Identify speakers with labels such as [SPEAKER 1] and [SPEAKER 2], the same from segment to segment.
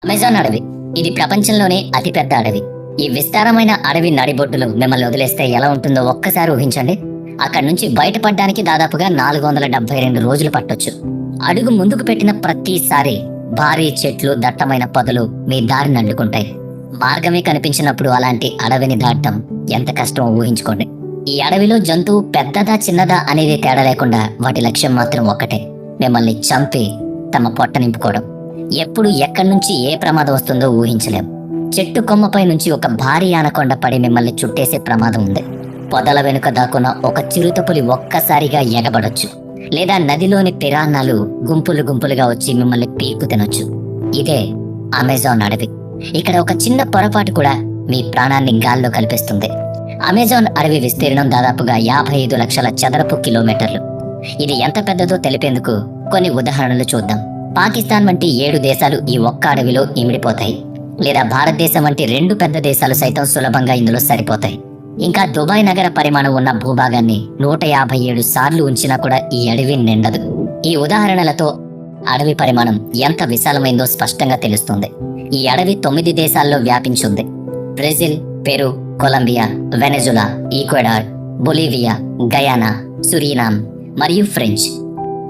[SPEAKER 1] Amazon అడవి ఇది ప్రపంచంలోనే అతిపెద్ద అడవి. ఈ విస్తారమైన అడవి నడిబొడ్డులో మిమ్మల్ని వదిలేస్తే ఎలా ఉంటుందో ఒక్కసారి ఊహించండి. అక్కడి నుంచి బయటపడడానికి దాదాపుగా 472 రోజులు పట్టొచ్చు. అడుగు ముందుకు పెట్టిన ప్రతిసారి భారీ చెట్లు, దట్టమైన పొదలు మీ దారిని అడ్డుకుంటాయి. మార్గమే కనిపించినప్పుడు అలాంటి అడవిని దాటడం ఎంత కష్టమో ఊహించుకోండి. ఈ అడవిలో జంతువు పెద్దదా చిన్నదా అనేది తేడా లేకుండా వాటి లక్ష్యం మాత్రం ఒక్కటే: మిమ్మల్ని చంపి తమ పొట్ట నింపుకోవడం. ఎప్పుడు ఎక్కడి నుంచి ఏ ప్రమాదం వస్తుందో ఊహించలేం. చెట్టు కొమ్మపై నుంచి ఒక భారీ ఆనకొండ పడి మిమ్మల్ని చుట్టేసే ప్రమాదం ఉంది. పొదల వెనుక దాక్కున్న ఒక చిరుతపులి ఒక్కసారిగా ఎగబడొచ్చు, లేదా నదిలోని పిరాన్నాలు గుంపులు గుంపులుగా వచ్చి మిమ్మల్ని పీకు తినొచ్చు. ఇదే అమెజాన్ అడవి. ఇక్కడ ఒక చిన్న పొరపాటు కూడా మీ ప్రాణాన్ని గాల్లో కల్పిస్తుంది. అమెజాన్ అడవి విస్తీర్ణం దాదాపుగా 55 లక్షల చదరపు కిలోమీటర్లు. ఇది ఎంత పెద్దదో తెలిపేందుకు కొన్ని ఉదాహరణలు చూద్దాం. పాకిస్తాన్ వంటి 7 దేశాలు ఈ ఒక్క అడవిలో ఇమిడిపోతాయి, లేదా భారతదేశం వంటి 2 పెద్ద దేశాలు సైతం సులభంగా ఇందులో సరిపోతాయి. ఇంకా దుబాయ్ నగర పరిమాణం ఉన్న భూభాగాన్ని 157 సార్లు ఉంచినా కూడా ఈ అడవి నిండదు. ఈ ఉదాహరణలతో అడవి పరిమాణం ఎంత విశాలమైందో స్పష్టంగా తెలుస్తుంది. ఈ అడవి 9 దేశాల్లో వ్యాపించింది: Brazil, Peru, Colombia, Venezuela, Ecuador, Bolivia, Guyana, Suriname మరియు ఫ్రెంచ్.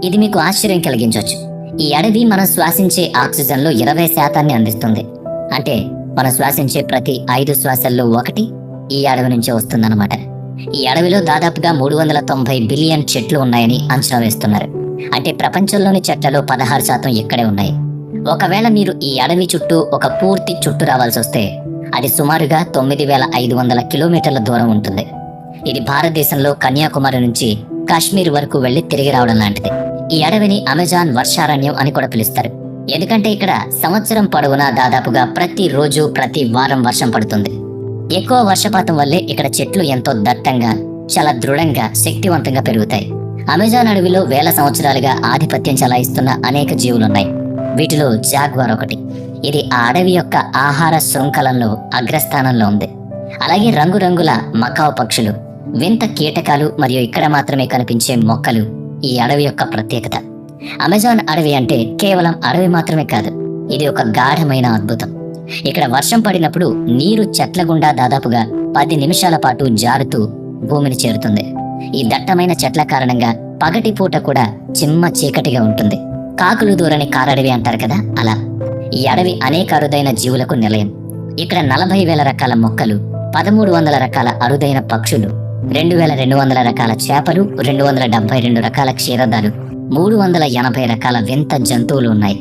[SPEAKER 1] ఇది మీకు ఆశ్చర్యం కలిగించవచ్చు. ఈ అడవి మనం శ్వాసించే ఆక్సిజన్లో 20% అందిస్తుంది. అంటే మనం శ్వాసించే ప్రతి 5 శ్వాసల్లో 1 ఈ అడవి నుంచే వస్తుందన్నమాట. ఈ అడవిలో దాదాపుగా 390 బిలియన్ చెట్లు ఉన్నాయని అంచనా వేస్తున్నారు. అంటే ప్రపంచంలోని చెట్లలో 16% ఇక్కడే ఉన్నాయి. ఒకవేళ మీరు ఈ అడవి చుట్టూ ఒక పూర్తి చుట్టూ రావాల్సి వస్తే అది సుమారుగా 9500 కిలోమీటర్ల దూరం ఉంటుంది. ఇది భారతదేశంలో కన్యాకుమారి నుంచి కాశ్మీర్ వరకు వెళ్లి తిరిగి రావడం లాంటిది. ఈ అడవిని అమెజాన్ వర్షారణ్యం అని కూడా పిలుస్తారు. ఎందుకంటే ఇక్కడ సంవత్సరం పొడవునా దాదాపుగా ప్రతి రోజు, ప్రతి వారం వర్షం పడుతుంది. ఎక్కువ వర్షపాతం వల్లే ఇక్కడ చెట్లు ఎంతో దట్టంగా, చాలా దృఢంగా, శక్తివంతంగా పెరుగుతాయి. అమెజాన్ అడవిలో వేల సంవత్సరాలుగా ఆధిపత్యం చెలాయిస్తున్న అనేక జీవులున్నాయి. వీటిలో జాగ్వార్ ఒకటి. ఇది ఆ అడవి యొక్క ఆహార శృంఖలంలో అగ్రస్థానంలో ఉంది. అలాగే రంగురంగుల మకావ్ పక్షులు, వింత కీటకాలు మరియు ఇక్కడ మాత్రమే కనిపించే మొక్కలు ఈ అడవి యొక్క ప్రత్యేకత. అమెజాన్ అడవి అంటే కేవలం అడవి మాత్రమే కాదు, ఇది ఒక గాఢమైన అద్భుతం. ఇక్కడ వర్షం పడినప్పుడు నీరు చెట్ల గుండా దాదాపుగా 10 నిమిషాల పాటు జారుతూ భూమిని చేరుతుంది. ఈ దట్టమైన చెట్ల కారణంగా పగటి పూట కూడా చిమ్మ చీకటిగా ఉంటుంది. కాకులు దూరని కారడవి అంటారు కదా, అలా. ఈ అడవి అనేక అరుదైన జీవులకు నిలయం. ఇక్కడ 40,000 రకాల మొక్కలు, 1300 రకాల అరుదైన పక్షులు, 2200 రకాల చేపలు, 272 రకాల క్షీరదాలు, 380 రకాల వింత జంతువులు ఉన్నాయి.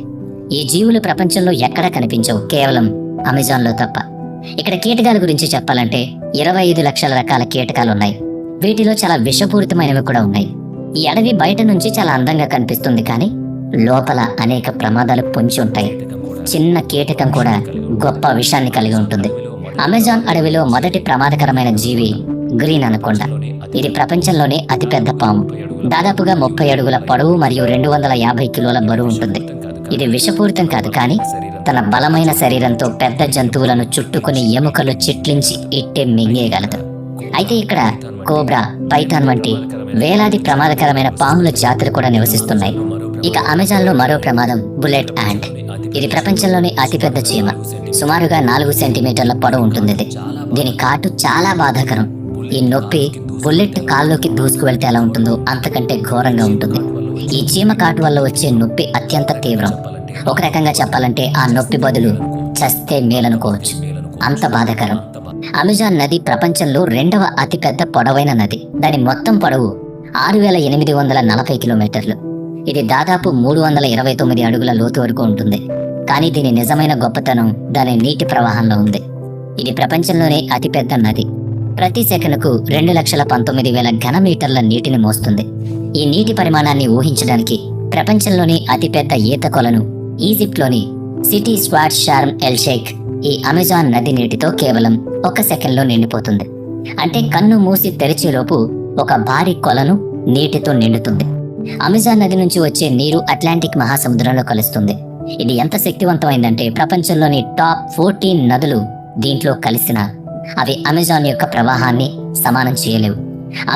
[SPEAKER 1] ఈ జీవులు ప్రపంచంలో ఎక్కడా కనిపించవు, కేవలం అమెజాన్లో తప్ప. ఇక్కడ కీటకాల గురించి చెప్పాలంటే 25 లక్షల రకాల కీటకాలు ఉన్నాయి. వీటిలో చాలా విషపూరితమైనవి కూడా ఉన్నాయి. ఈ అడవి బయట నుంచి చాలా అందంగా కనిపిస్తుంది, కానీ లోపల అనేక ప్రమాదాలు పొంచి ఉంటాయి. చిన్న కీటకం కూడా గొప్ప విషాన్ని కలిగి ఉంటుంది. అమెజాన్ అడవిలో మొదటి ప్రమాదకరమైన జీవి గ్రీన్ అనకొండ. ఇది ప్రపంచంలోనే అతిపెద్ద పాము. దాదాపుగా 30 అడుగుల పొడవు మరియు 250 కిలోల బరువు ఉంటుంది. ఇది విషపూరితం కాదు, కానీ తన బలమైన శరీరంతో పెద్ద జంతువులను చుట్టుకుని ఎముకలు చిట్లించి ఇట్టే మింగేయగలదు. అయితే ఇక్కడ కోబ్రా, పైథాన్ వంటి వేలాది ప్రమాదకరమైన పాముల జాతులు కూడా నివసిస్తున్నాయి. ఇక అమెజాన్లో మరో ప్రమాదం బుల్లెట్ యాంట్. ఇది ప్రపంచంలోని అతిపెద్ద చీమ. సుమారుగా 4 సెంటీమీటర్ల పొడవు ఉంటుంది. దీని కాటు చాలా బాధాకరం. ఈ నొప్పి బుల్లెట్ కాల్లోకి దూసుకు వెళ్తే ఎలా ఉంటుందో అంతకంటే ఘోరంగా ఉంటుంది. ఈ చీమ కాటు వల్ల వచ్చే నొప్పి అత్యంత తీవ్రం. ఒక రకంగా చెప్పాలంటే ఆ నొప్పి బదులు చస్తే మేలనుకోవచ్చు, అంత బాధాకరం. అమెజాన్ నది ప్రపంచంలో 2వ అతిపెద్ద పొడవైన నది. దాని మొత్తం పొడవు 6840 కిలోమీటర్లు. ఇది దాదాపు 329 అడుగుల లోతు వరకు ఉంటుంది. కానీ దీని నిజమైన గొప్పతనం దాని నీటి ప్రవాహంలో ఉంది. ఇది ప్రపంచంలోనే అతిపెద్ద నది. ప్రతి సెకనుకు 2,19,000 ఘనమీటర్ల నీటిని మోస్తుంది. ఈ నీటి పరిమాణాన్ని ఊహించడానికి ప్రపంచంలోని అతిపెద్ద ఈత కొలను ఈజిప్ట్లోని సిటీ స్వాట్ షార్మ్ ఎల్ షేక్ ఈ అమెజాన్ నది నీటితో కేవలం 1 సెకండ్లో నిండిపోతుంది. అంటే కన్ను మూసి తెరిచేలోపు ఒక భారీ కొలను నీటితో నిండుతుంది. అమెజాన్ నది నుంచి వచ్చే నీరు అట్లాంటిక్ మహాసముద్రంలో కలుస్తుంది. ఇది ఎంత శక్తివంతమైందంటే ప్రపంచంలోని టాప్ 14 నదులు దీంట్లో కలిసినా అవి అమెజాన్ యొక్క ప్రవాహాన్ని సమానం చేయలేవు.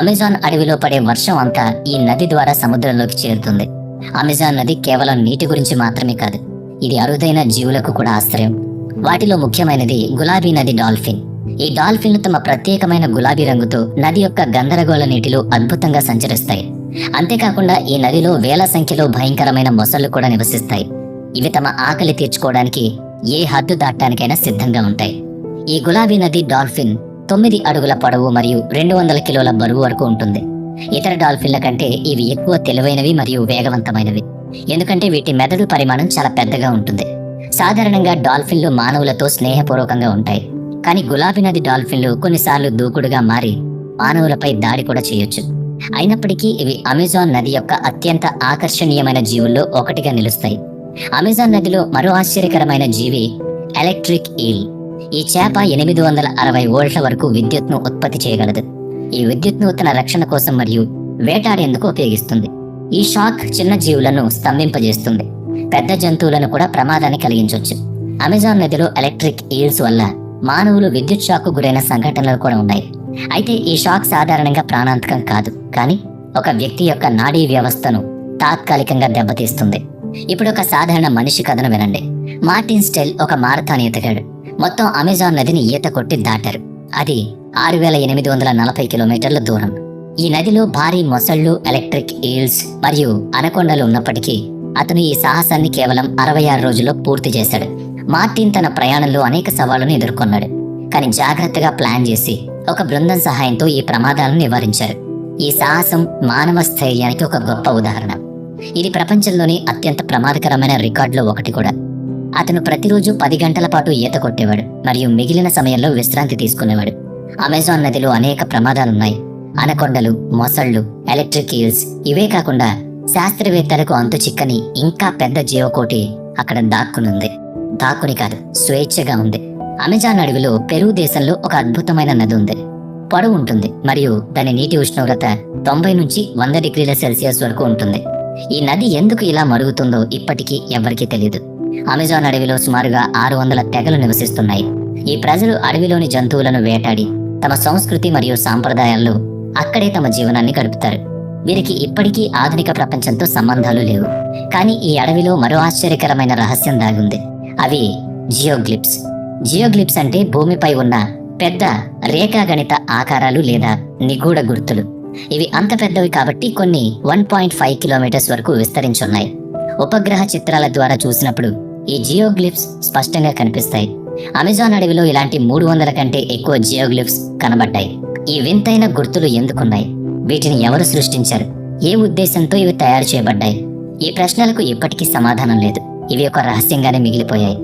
[SPEAKER 1] అమెజాన్ అడవిలో పడే వర్షం అంతా ఈ నది ద్వారా సముద్రంలోకి చేరుతుంది. అమెజాన్ నది కేవలం నీటి గురించి మాత్రమే కాదు, ఇది అరుదైన జీవులకు కూడా ఆశ్రయం. వాటిలో ముఖ్యమైనది గులాబీ నది డాల్ఫిన్. ఈ డాల్ఫిన్లు తమ ప్రత్యేకమైన గులాబీ రంగుతో నది యొక్క గందరగోళ నీటిలో అద్భుతంగా సంచరిస్తాయి. అంతేకాకుండా ఈ నదిలో వేల సంఖ్యలో భయంకరమైన మొసళ్ళు కూడా నివసిస్తాయి. ఇవి తమ ఆకలి తీర్చుకోవడానికి ఏ హద్దు దాటడానికైనా సిద్ధంగా ఉంటాయి. ఈ గులాబీ నది డాల్ఫిన్ 9 అడుగుల పొడవు మరియు 200 కిలోల బరువు వరకు ఉంటుంది. ఇతర డాల్ఫిన్ల కంటే ఇవి ఎక్కువ తెలివైనవి మరియు వేగవంతమైనవి, ఎందుకంటే వీటి మెదడు పరిమాణం చాలా పెద్దగా ఉంటుంది. సాధారణంగా డాల్ఫిన్లు మానవులతో స్నేహపూర్వకంగా ఉంటాయి, కానీ గులాబీ నది డాల్ఫిన్లు కొన్నిసార్లు దూకుడుగా మారి మానవులపై దాడి కూడా చేయొచ్చు. అయినప్పటికీ ఇవి అమెజాన్ నది యొక్క అత్యంత ఆకర్షణీయమైన జీవుల్లో ఒకటిగా నిలుస్తాయి. అమెజాన్ నదిలో మరో ఆశ్చర్యకరమైన జీవి ఎలక్ట్రిక్ ఈల్. ఈ చేప 860 వోల్ట్ల వరకు విద్యుత్ను ఉత్పత్తి చేయగలదు. ఈ విద్యుత్ను తన రక్షణ కోసం మరియు వేటాడేందుకు ఉపయోగిస్తుంది. ఈ షాక్ చిన్న జీవులను స్తంభింపజేస్తుంది, పెద్ద జంతువులను కూడా ప్రమాదాన్ని కలిగించవచ్చు. అమెజాన్ నదిలో ఎలక్ట్రిక్ ఈల్స్ వల్ల మానవులు విద్యుత్ షాక్ గురైన సంఘటనలు కూడా ఉన్నాయి. అయితే ఈ షాక్ సాధారణంగా ప్రాణాంతకం కాదు, కానీ ఒక వ్యక్తి యొక్క నాడీ వ్యవస్థను తాత్కాలికంగా దెబ్బతీస్తుంది. ఇప్పుడు ఒక సాధారణ మనిషి కథను వినండి. మార్టిన్ స్టెల్ ఒక మారథాన్ ఈతగాడు. మొత్తం అమెజాన్ నదిని ఈత కొట్టి దాటారు. అది 6840 కిలోమీటర్ల దూరం. ఈ నదిలో భారీ మొసళ్ళు, ఎలక్ట్రిక్ ఈల్స్ మరియు అనకొండలు ఉన్నప్పటికీ అతను ఈ సాహసాన్ని కేవలం 66 రోజుల్లో పూర్తి చేశాడు. మార్టిన్ తన ప్రయాణంలో అనేక సవాళ్లను ఎదుర్కొన్నాడు, కానీ జాగ్రత్తగా ప్లాన్ చేసి ఒక బృందం సహాయంతో ఈ ప్రమాదాలను నివారించారు. ఈ సాహసం మానవ స్థైర్యానికి ఒక గొప్ప ఉదాహరణ. ఇది ప్రపంచంలోని అత్యంత ప్రమాదకరమైన రికార్డులో ఒకటి కూడా. అతను ప్రతిరోజు 10 గంటల పాటు ఈత కొట్టేవాడు మరియు మిగిలిన సమయంలో విశ్రాంతి తీసుకునేవాడు. అమెజాన్ నదిలో అనేక ప్రమాదాలున్నాయి. అనకొండలు, మొసళ్ళు, ఎలక్ట్రిక్ ఈల్స్, ఇవే కాకుండా శాస్త్రవేత్తలకు అంతు చిక్కని ఇంకా పెద్ద జీవకోటి అక్కడ దాక్కుని కాదు, స్వేచ్ఛగా ఉంది. అమెజాన్ అడవిలో పెరు దేశంలో ఒక అద్భుతమైన నది ఉంది. పొడవు ఉంటుంది మరియు దాని నీటి ఉష్ణోగ్రత 90 నుంచి 100 డిగ్రీల సెల్సియస్ వరకు ఉంటుంది. ఈ నది ఎందుకు ఇలా మరుగుతుందో ఇప్పటికీ ఎవ్వరికీ తెలియదు. అమెజాన్ అడవిలో సుమారుగా 600 తెగలు నివసిస్తున్నాయి. ఈ ప్రజలు అడవిలోని జంతువులను వేటాడి తమ సంస్కృతి మరియు సాంప్రదాయాల్లో అక్కడే తమ జీవనాన్ని గడుపుతారు. వీరికి ఇప్పటికీ ఆధునిక ప్రపంచంతో సంబంధాలు లేవు. కానీ ఈ అడవిలో మరో ఆశ్చర్యకరమైన రహస్యం దాగుంది. అవి జియోగ్లిప్స్. జియోగ్లిప్స్ అంటే భూమిపై ఉన్న పెద్ద రేఖాగణిత ఆకారాలు లేదా నిగూఢ గుర్తులు. ఇవి అంత పెద్దవి కాబట్టి కొన్ని 1.5 కిలోమీటర్స్ వరకు విస్తరించున్నాయి. ఉపగ్రహ చిత్రాల ద్వారా చూసినప్పుడు ఈ జియోగ్లిప్స్ స్పష్టంగా కనిపిస్తాయి. అమెజాన్ అడవిలో ఇలాంటి 300 కంటే ఎక్కువ జియోగ్లిప్స్ కనబడ్డాయి. ఈ వింతైన గుర్తులు ఎందుకున్నాయి? వీటిని ఎవరు సృష్టించారు? ఏ ఉద్దేశంతో ఇవి తయారు చేయబడ్డాయి? ఈ ప్రశ్నలకు ఇప్పటికీ సమాధానం లేదు. ఇవి ఒక రహస్యంగానే మిగిలిపోయాయి.